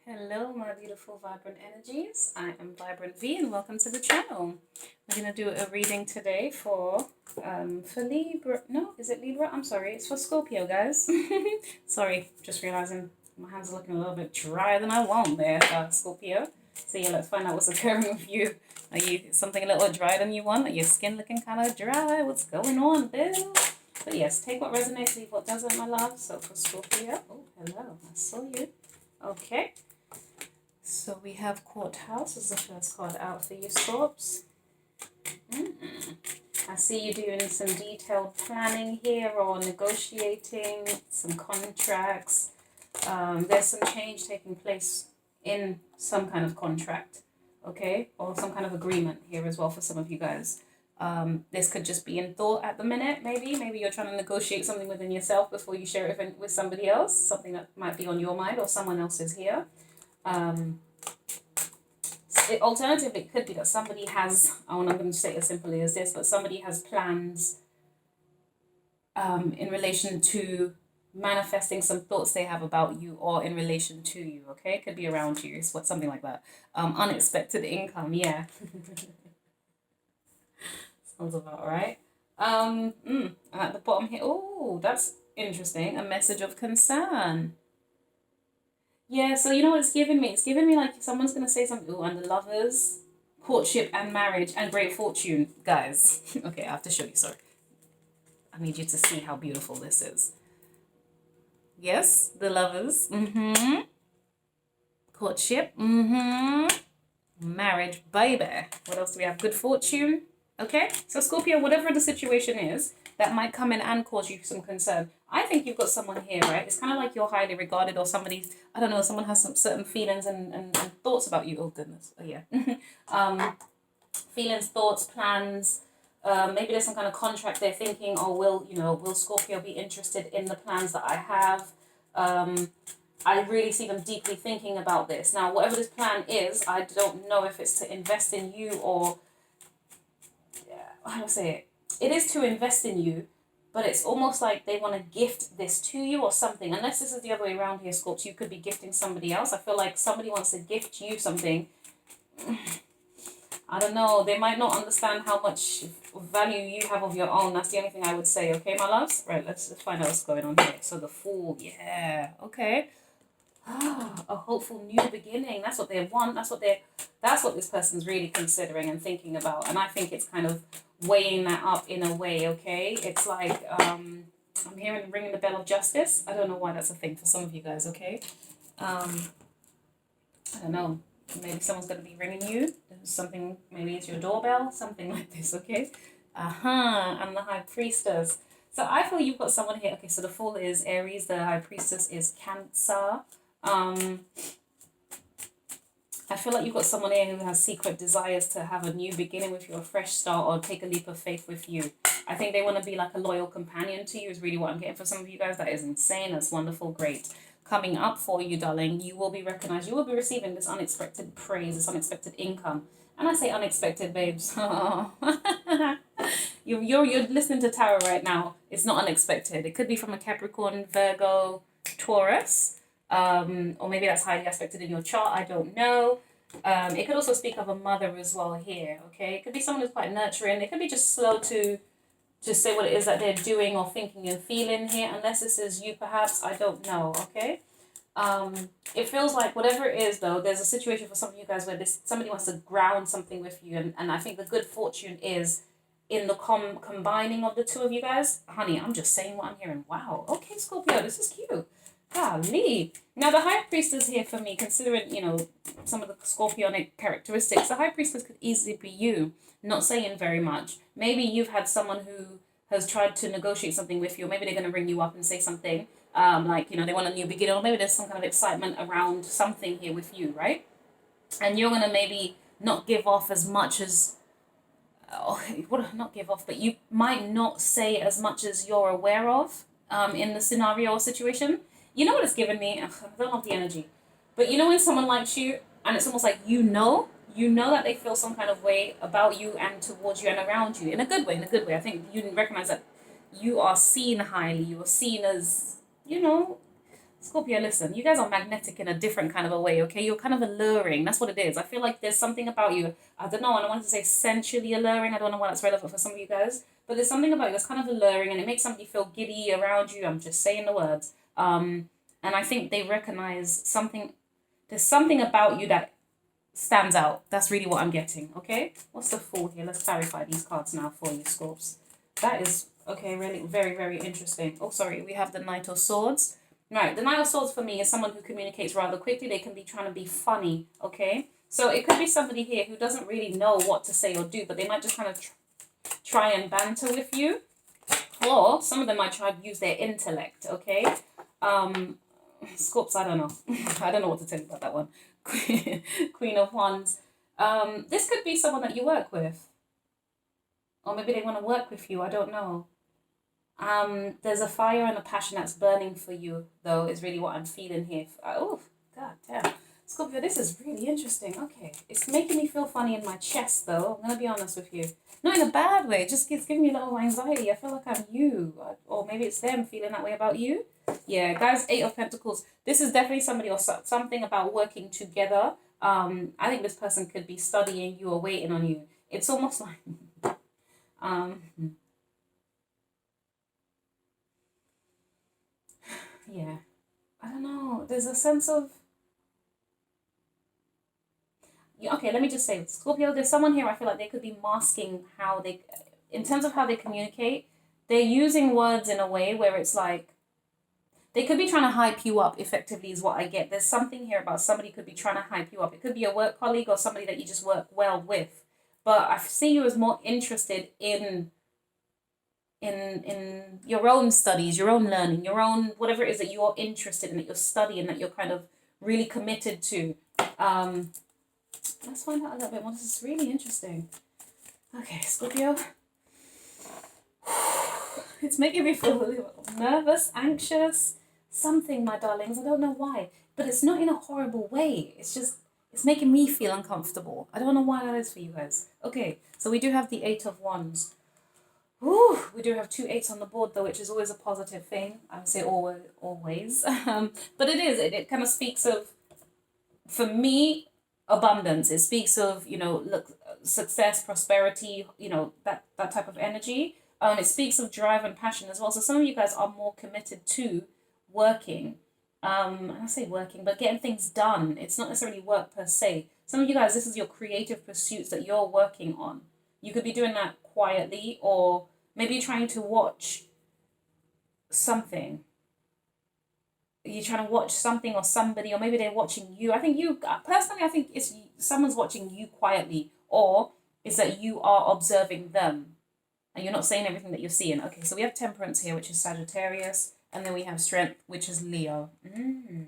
Hello, my beautiful vibrant energies. I am Vibrant V, and welcome to the channel. We're gonna do a reading today for Libra. No, is it Libra? I'm sorry, it's for Scorpio, guys. Sorry, just realizing my hands are looking a little bit drier than I want there, Scorpio. So yeah, let's find out what's occurring with you. Are you something a little drier than you want? Are your skin looking kind of dry? What's going on, boo? But yes, take what resonates, leave what doesn't, my love. So for Scorpio, oh hello, I saw you. Okay. So we have Courthouse as the first card out for you, Scorps. I see you doing some detailed planning here or negotiating some contracts. There's some change taking place in some kind of contract, okay? Or some kind of agreement here as well for some of you guys. This could just be in thought at the minute, maybe. Maybe you're trying to negotiate something within yourself before you share it with somebody else, something that might be on your mind or someone else is here. Alternatively, it could be that somebody has, I'm going to say it as simply as this, but somebody has plans in relation to manifesting some thoughts they have about you or in relation to you, okay? It could be around you, it's something like that. Unexpected income, yeah. Sounds about right. And at the bottom here, oh, that's interesting. A message of concern. Yeah, so you know what it's giving me? It's giving me like someone's going to say something, oh, and the lovers, courtship and marriage and great fortune. Guys, okay, I have to show you, sorry. I need you to see how beautiful this is. Yes, the lovers, courtship, marriage, baby. What else do we have? Good fortune. Okay, so Scorpio, whatever the situation is that might come in and cause you some concern, I think you've got someone here, right? It's kind of like you're highly regarded or somebody, I don't know, someone has some certain feelings and thoughts about you. Oh, goodness. Oh, yeah. Feelings, thoughts, plans. Maybe there's some kind of contract they're thinking, oh, will Scorpio be interested in the plans that I have? I really see them deeply thinking about this. Now, whatever this plan is, I don't know if it's to invest in you or, how do I say it? It is to invest in you, but it's almost like they want to gift this to you or something. Unless this is the other way around here, Scorpio, you could be gifting somebody else. I feel like somebody wants to gift you something. I don't know. They might not understand how much value you have of your own. That's the only thing I would say. Okay, my loves? Right, let's find out what's going on here. So the Fool, yeah. Okay. A hopeful new beginning. That's what they want. That's what this person's really considering and thinking about. And I think it's kind of weighing that up in a way, okay? It's like, I'm hearing ringing the bell of justice. I don't know why that's a thing for some of you guys, okay? I don't know. Maybe someone's going to be ringing you. Something, maybe it's your doorbell, something like this, okay? And the High Priestess. So I feel you've got someone here. Okay, so the Fool is Aries. The High Priestess is Cancer. I feel like you've got someone here who has secret desires to have a new beginning with you, a fresh start, or take a leap of faith with you. I think they want to be like a loyal companion to you is really what I'm getting for some of you guys. That is insane. That's wonderful. Great. Coming up for you, darling, you will be recognized. You will be receiving this unexpected praise, this unexpected income. And I say unexpected, babes. You're listening to tarot right now. It's not unexpected. It could be from a Capricorn, Virgo, Taurus. Or maybe that's highly aspected in your chart. I don't know. It could also speak of a mother as well here. Okay, it could be someone who's quite nurturing. It could be just slow to say what it is that they're doing or thinking and feeling here. Unless this is you, perhaps. I don't know. Okay. It feels like whatever it is, though, there's a situation for some of you guys where somebody wants to ground something with you, and I think the good fortune is in the combining of the two of you guys. Honey, I'm just saying what I'm hearing. Wow. Okay, Scorpio, this is cute. Golly. Now, the High Priestess here for me, considering, some of the Scorpionic characteristics, the High Priestess could easily be you, not saying very much. Maybe you've had someone who has tried to negotiate something with you, or maybe they're going to ring you up and say something, they want a new beginning, or maybe there's some kind of excitement around something here with you, right? And you're going to maybe not give off as much as, not give off, but you might not say as much as you're aware of in the scenario or situation. You know what it's given me? I don't have the energy. But you know when someone likes you and it's almost like you know that they feel some kind of way about you and towards you and around you. In a good way. I think you recognize that you are seen highly. You are seen as, Scorpio, listen, you guys are magnetic in a different kind of a way, okay? You're kind of alluring. That's what it is. I feel like there's something about you. I don't know. I don't want to say sensually alluring. I don't know why that's relevant for some of you guys. But there's something about you that's kind of alluring and it makes somebody feel giddy around you. I'm just saying the words. And I think they recognize something. There's something about you that stands out. That's really what I'm getting, okay? What's the Fool here? Let's clarify these cards now for you, Scorps. That is, okay, really very, very interesting. Oh, sorry, we have the Knight of Swords. Right, the Knight of Swords for me is someone who communicates rather quickly. They can be trying to be funny, okay? So it could be somebody here who doesn't really know what to say or do, but they might just kind of try and banter with you. Or some of them might try to use their intellect, okay? Scorps, I don't know. I don't know what to tell you about that one. Queen of Wands. This could be someone that you work with. Or maybe they want to work with you. I don't know. There's a fire and a passion that's burning for you, though, is really what I'm feeling here. Oh, god damn. Scorpio, this is really interesting. Okay. It's making me feel funny in my chest, though. I'm going to be honest with you. Not in a bad way. Just it's giving me a little anxiety. I feel like I'm you. Or maybe it's them feeling that way about you. Yeah, guys, 8 of Pentacles. This is definitely somebody or something about working together. I think this person could be studying you or waiting on you. It's almost like... yeah. I don't know. There's a sense of... Okay, let me just say, Scorpio, there's someone here I feel like they could be masking how they... In terms of how they communicate, they're using words in a way where it's like... They could be trying to hype you up, effectively, is what I get. There's something here about somebody could be trying to hype you up. It could be a work colleague or somebody that you just work well with. But I see you as more interested in your own studies, your own learning, your own, whatever it is that you're interested in, that you're studying, that you're kind of really committed to. Let's find out a little bit more. This is really interesting. Okay, Scorpio. It's making me feel a little nervous, anxious, something, my darlings. I don't know why, but it's not in a horrible way. It's just, it's making me feel uncomfortable. I don't know why that is for you guys. Okay, so we do have the 8 of Wands. Ooh, we do have 2 8s on the board, though, which is always a positive thing. I would say always. But it is, it kind of speaks of, for me, abundance. It speaks of, look, success, prosperity, that type of energy. It speaks of drive and passion as well. So some of you guys are more committed to working. I say working, but getting things done. It's not necessarily work per se. Some of you guys, this is your creative pursuits that you're working on. You could be doing that quietly, or maybe you're trying to watch something. You're trying to watch something or somebody, or maybe they're watching you. I think personally, I think it's someone's watching you quietly, or it's that you are observing them. And you're not saying everything that you're seeing. Okay, so we have Temperance here, which is Sagittarius. And then we have Strength, which is Leo. Okay,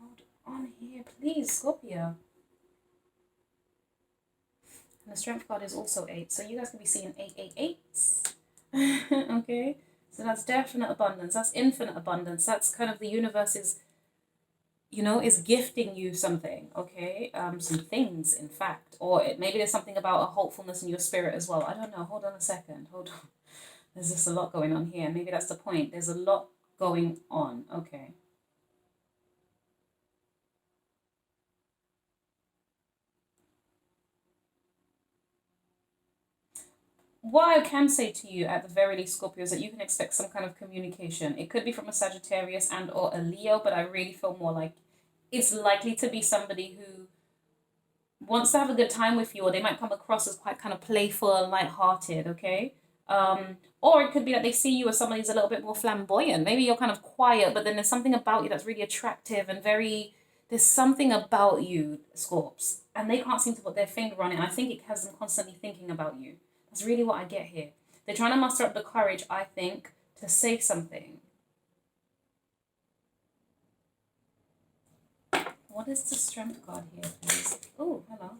hold on here, please, Scorpio. And the Strength card is also 8. So you guys can be seeing 888s. Okay, so that's definite abundance. That's infinite abundance. That's kind of the universe is gifting you something, okay? Some things, in fact. Or maybe there's something about a hopefulness in your spirit as well. I don't know. Hold on a second. Hold on. There's just a lot going on here. Maybe that's the point. There's a lot going on. Okay. What I can say to you at the very least, Scorpio, is that you can expect some kind of communication. It could be from a Sagittarius and or a Leo, but I really feel more like it's likely to be somebody who wants to have a good time with you, or they might come across as quite kind of playful and lighthearted, okay? Or it could be that they see you as somebody who's a little bit more flamboyant. Maybe you're kind of quiet, but then there's something about you that's really attractive and there's something about you, Scorps, and they can't seem to put their finger on it. And I think it has them constantly thinking about you. That's really what I get here. They're trying to muster up the courage, I think, to say something. What is the Strength card here, please? Oh, hello.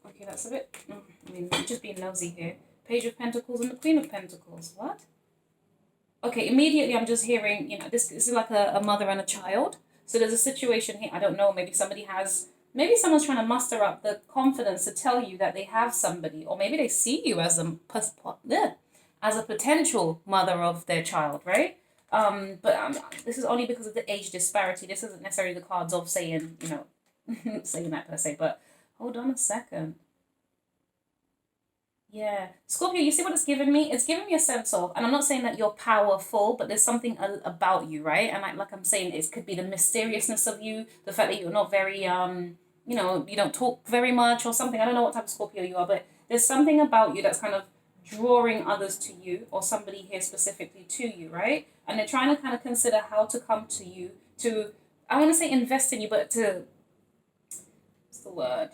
Okay, that's a bit... just being nosy here. Page of Pentacles and the Queen of Pentacles. What? Okay, immediately I'm just hearing, this is like a mother and a child. So there's a situation here. I don't know, maybe someone's trying to muster up the confidence to tell you that they have somebody. Or maybe they see you as as a potential mother of their child, right? But this is only because of the age disparity. This isn't necessarily the cards of saying, you know, saying that per se, but hold on a second. Yeah. Scorpio, you see what it's given me? It's given me a sense of, and I'm not saying that you're powerful, but there's something about you, right? And like I'm saying, it could be the mysteriousness of you, the fact that you're not very, you know, you don't talk very much or something. I don't know what type of Scorpio you are, but there's something about you that's kind of drawing others to you, or somebody here specifically to you, right? And they're trying to kind of consider how to come to you to, I want to say invest in you, but to, what's the word?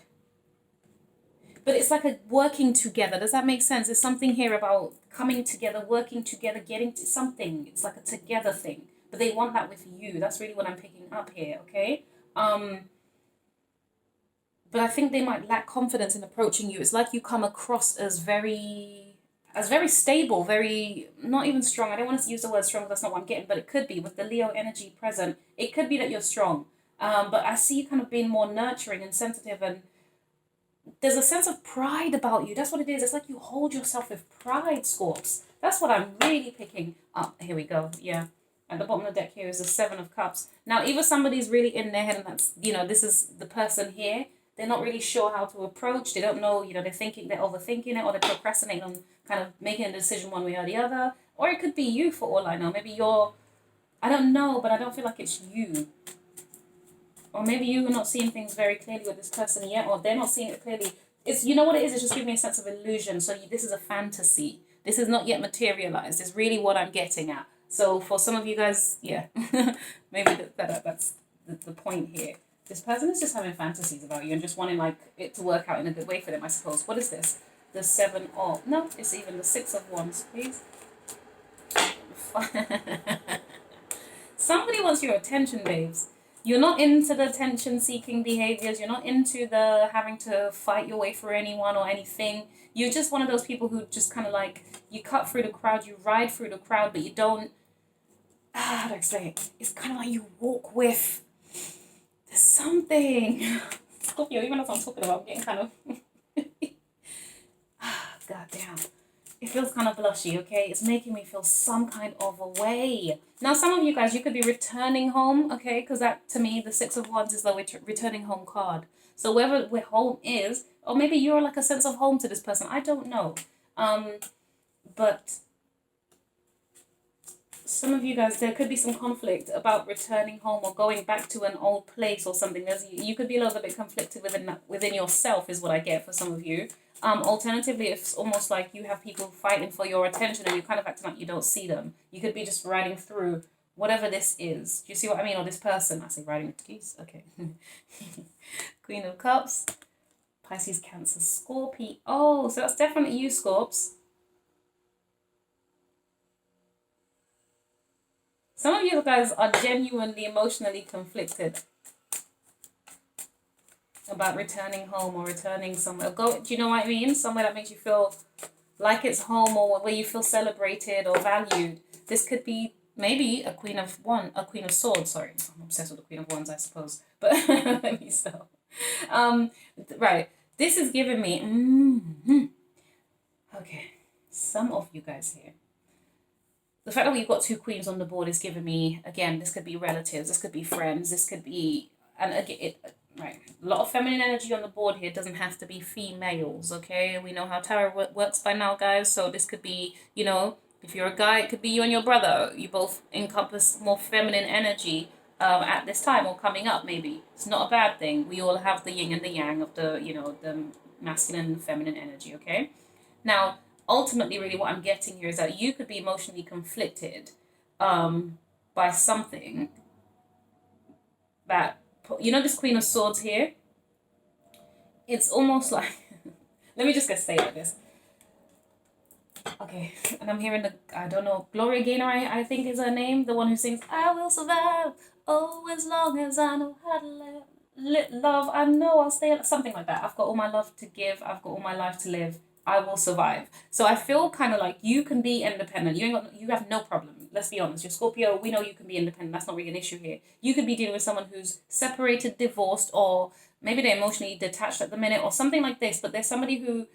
But it's like a working together. Does that make sense? There's something here about coming together, working together, getting to something. It's like a together thing. But they want that with you. That's really what I'm picking up here, okay? But I think they might lack confidence in approaching you. It's like you come across as very stable, very, not even strong. I don't want to use the word strong, that's not what I'm getting, but it could be with the Leo energy present. It could be that you're strong. But I see you kind of being more nurturing and sensitive, and there's a sense of pride about you. That's what it is. It's like you hold yourself with pride, Scorps. That's what I'm really picking up. Here we go. Yeah. At the bottom of the deck here is the Seven of Cups. Now, either somebody's really in their head and that's, you know, this is the person here. They're not really sure how to approach. They don't know, you know, they're overthinking it, or they're procrastinating on kind of making a decision one way or the other. Or it could be you for all I know. Maybe I don't know, but I don't feel like it's you. Or maybe you're not seeing things very clearly with this person yet, or they're not seeing it clearly. It's, you know what it is? It's just giving me a sense of illusion. So this is a fantasy. This is not yet materialized. It's really what I'm getting at. So for some of you guys, yeah, maybe that's the point here. This person is just having fantasies about you and just wanting like it to work out in a good way for them, I suppose. What is this? The Seven of, no, it's even the Six of Wands, please. Somebody wants your attention, babes. You're not into the attention-seeking behaviors. You're not into the having to fight your way for anyone or anything. You're just one of those people who just kind of like, you cut through the crowd, you ride through the crowd, but you don't, how do I explain it? It's kind of like you walk with, there's something. Scorpio, even as I'm talking about, I'm getting kind of, God damn. It feels kind of blushy, okay? It's making me feel some kind of a way. Now, some of you guys, you could be returning home, okay? Because that, to me, the Six of Wands is the returning home card. So wherever home is, or maybe you're like a sense of home to this person. I don't know. But some of you guys, there could be some conflict about returning home or going back to an old place or something. You could be a little bit conflicted within yourself is what I get for some of you. Alternatively, it's almost like you have people fighting for your attention and you're kind of acting like you don't see them. You could be just riding through whatever this is. Do you see what I mean? Or this person. I say riding geese. Okay. Queen of Cups. Pisces, Cancer, Scorpio. Oh, so that's definitely you, Scorps. Some of you guys are genuinely emotionally conflicted about returning home or returning somewhere. Do you know what I mean? Somewhere that makes you feel like it's home, or where you feel celebrated or valued. This could be maybe a Queen of Swords. Sorry, I'm obsessed with the Queen of Wands, I suppose. But let me stop. Right. This is giving me. Okay. Some of you guys here. The fact that we've got two queens on the board is giving me, again, this could be relatives, this could be friends, this could be, and again, right, a lot of feminine energy on the board here. Doesn't have to be females, okay? We know how tarot works by now, guys. So this could be, you know, if you're a guy, it could be you and your brother. You both encompass more feminine energy at this time, or coming up maybe. It's not a bad thing. We all have the yin and the yang of the, you know, the masculine and feminine energy, okay? Now, ultimately, really what I'm getting here is that you could be emotionally conflicted by something that, you know, this Queen of Swords here, it's almost like, let me just say it like this. Okay, and I'm hearing I don't know, Gloria Gaynor, I think is her name, the one who sings, I will survive, oh, as long as I know how to love, I know I'll stay, something like that. I've got all my love to give, I've got all my life to live, I will survive. So I feel kind of like you can be independent. You have no problem. Let's be honest. You're Scorpio. We know you can be independent. That's not really an issue here. You could be dealing with someone who's separated, divorced, or maybe they're emotionally detached at the minute or something like this. But there's somebody who,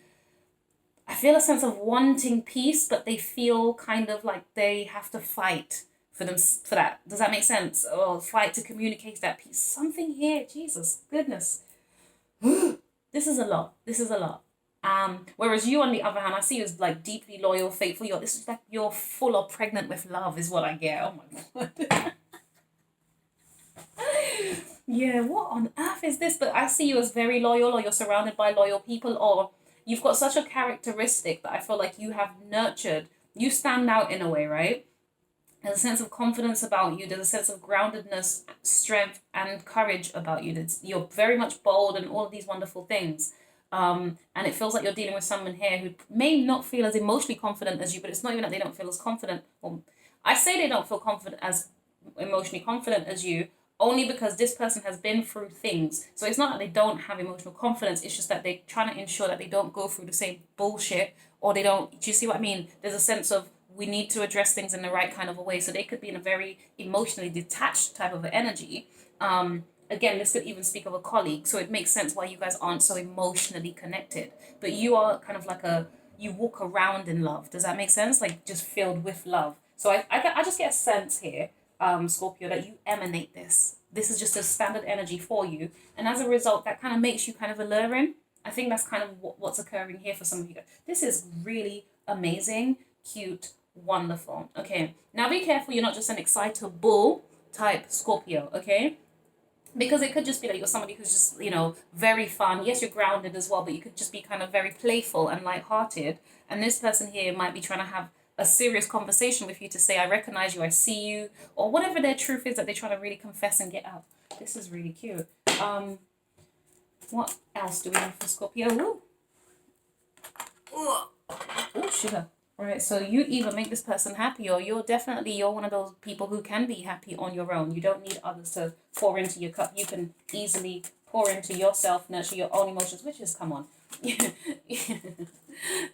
I feel a sense of wanting peace, but they feel kind of like they have to fight for them for that. Does that make sense? Or fight to communicate that peace. Something here, Jesus, goodness. This is a lot. This is a lot. Whereas you, on the other hand, I see you as like deeply loyal, faithful. This is like you're full or pregnant with love, is what I get. Oh my god. Yeah, what on earth is this? But I see you as very loyal, or you're surrounded by loyal people, or you've got such a characteristic that I feel like you have nurtured. You stand out in a way, right? There's a sense of confidence about you. There's a sense of groundedness, strength, and courage about you. You're very much bold and all of these wonderful things. And it feels like you're dealing with someone here who may not feel as emotionally confident as you, but it's not even that they don't feel as confident. Well, I say they don't feel confident as emotionally confident as you, only because this person has been through things. So it's not that they don't have emotional confidence, it's just that they're trying to ensure that they don't go through the same bullshit, or they don't, do you see what I mean? There's a sense of, we need to address things in the right kind of a way. So they could be in a very emotionally detached type of energy. Again, this could even speak of a colleague. So it makes sense why you guys aren't so emotionally connected. But you are kind of like you walk around in love. Does that make sense? Like just filled with love. So I just get a sense here, Scorpio, that you emanate this. This is just a standard energy for you. And as a result, that kind of makes you kind of alluring. I think that's kind of what's occurring here for some of you guys. This is really amazing, cute, wonderful. Okay, now be careful you're not just an excitable type Scorpio, okay? Because it could just be that you're somebody who's just, very fun. Yes, you're grounded as well, but you could just be kind of very playful and lighthearted. And this person here might be trying to have a serious conversation with you to say, I recognize you, I see you, or whatever their truth is that they're trying to really confess and get out. This is really cute. What else do we have for Scorpio? Ooh. Oh, sugar. All right, so you either make this person happy, or you're one of those people who can be happy on your own. You don't need others to pour into your cup. You can easily pour into yourself, nurture your own emotions, which is, come on.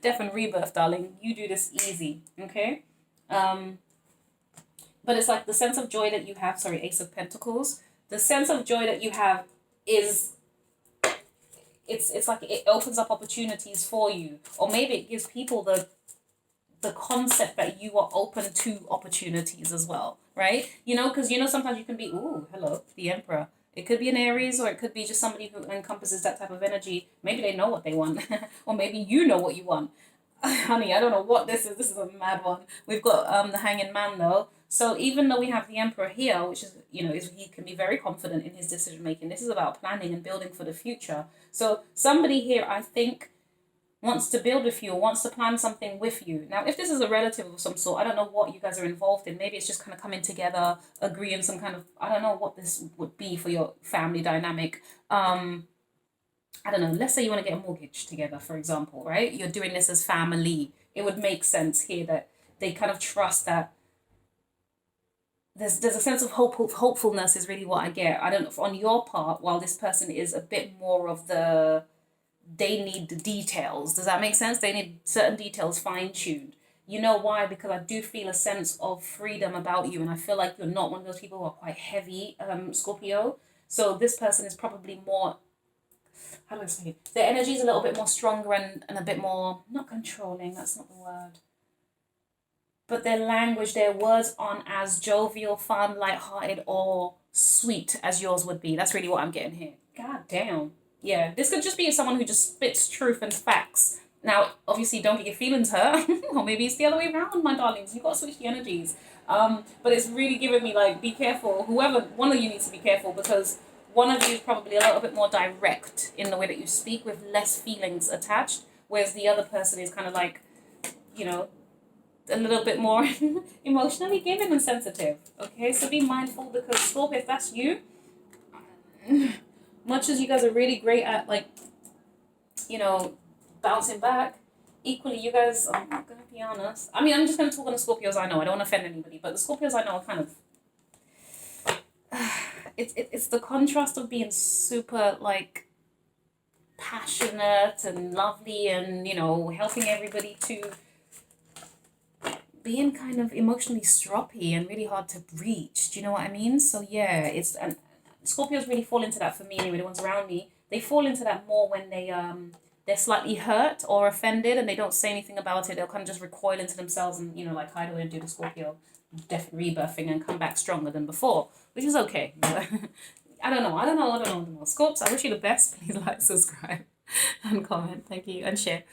Death and rebirth, darling. You do this easy, okay? But it's like the sense of joy that you have, Ace of Pentacles. The sense of joy that you have is, it's like it opens up opportunities for you. Or maybe it gives people the concept that you are open to opportunities as well, right? Because sometimes you can be, ooh, hello, the Emperor. It could be an Aries, or it could be just somebody who encompasses that type of energy. Maybe they know what they want, or maybe you know what you want. Honey, I don't know what this is. This is a mad one. We've got the Hanging Man though. So even though we have the Emperor here, which is, he can be very confident in his decision making. This is about planning and building for the future. So somebody here, I think, wants to build with you, or wants to plan something with you. Now, if this is a relative of some sort, I don't know what you guys are involved in. Maybe it's just kind of coming together, agreeing some kind of, I don't know what this would be for your family dynamic. I don't know, let's say you want to get a mortgage together, for example, right? You're doing this as family. It would make sense here that they kind of trust that there's a sense of hopefulness is really what I get. I don't know, if on your part, while this person is a bit more of they need the details. Does that make sense? They need certain details fine-tuned. You know why? Because I do feel a sense of freedom about you, and I feel like you're not one of those people who are quite heavy, Scorpio. So this person is probably more, how do I say it? Their energy is a little bit more stronger and a bit more, not controlling, that's not the word. But their language, their words aren't as jovial, fun, lighthearted, or sweet as yours would be. That's really what I'm getting here. God damn. Yeah, this could just be someone who just spits truth and facts. Now, obviously, don't get your feelings hurt, or maybe it's the other way around, my darlings. You've got to switch the energies. But it's really giving me, like, be careful. Whoever, one of you needs to be careful, because one of you is probably a little bit more direct in the way that you speak, with less feelings attached, whereas the other person is kind of like, a little bit more emotionally giving and sensitive. Okay, so be mindful, because Scorpio, if that's you, much as you guys are really great at, like, bouncing back, equally you guys, I'm not going to be honest. I mean, I'm just going to talk on the Scorpios I know. I don't want to offend anybody, but the Scorpios I know are kind of, it's the contrast of being super, like, passionate and lovely and, helping everybody, to being kind of emotionally stroppy and really hard to reach. Do you know what I mean? So yeah, Scorpios really fall into that for me anyway. The ones around me, they fall into that more when they they're slightly hurt or offended and they don't say anything about it. They'll kind of just recoil into themselves and, like, hide away and do the Scorpio death rebirthing and come back stronger than before, which is okay. I don't know. Scorps, I wish you the best. Please like, subscribe, and comment. Thank you, and share.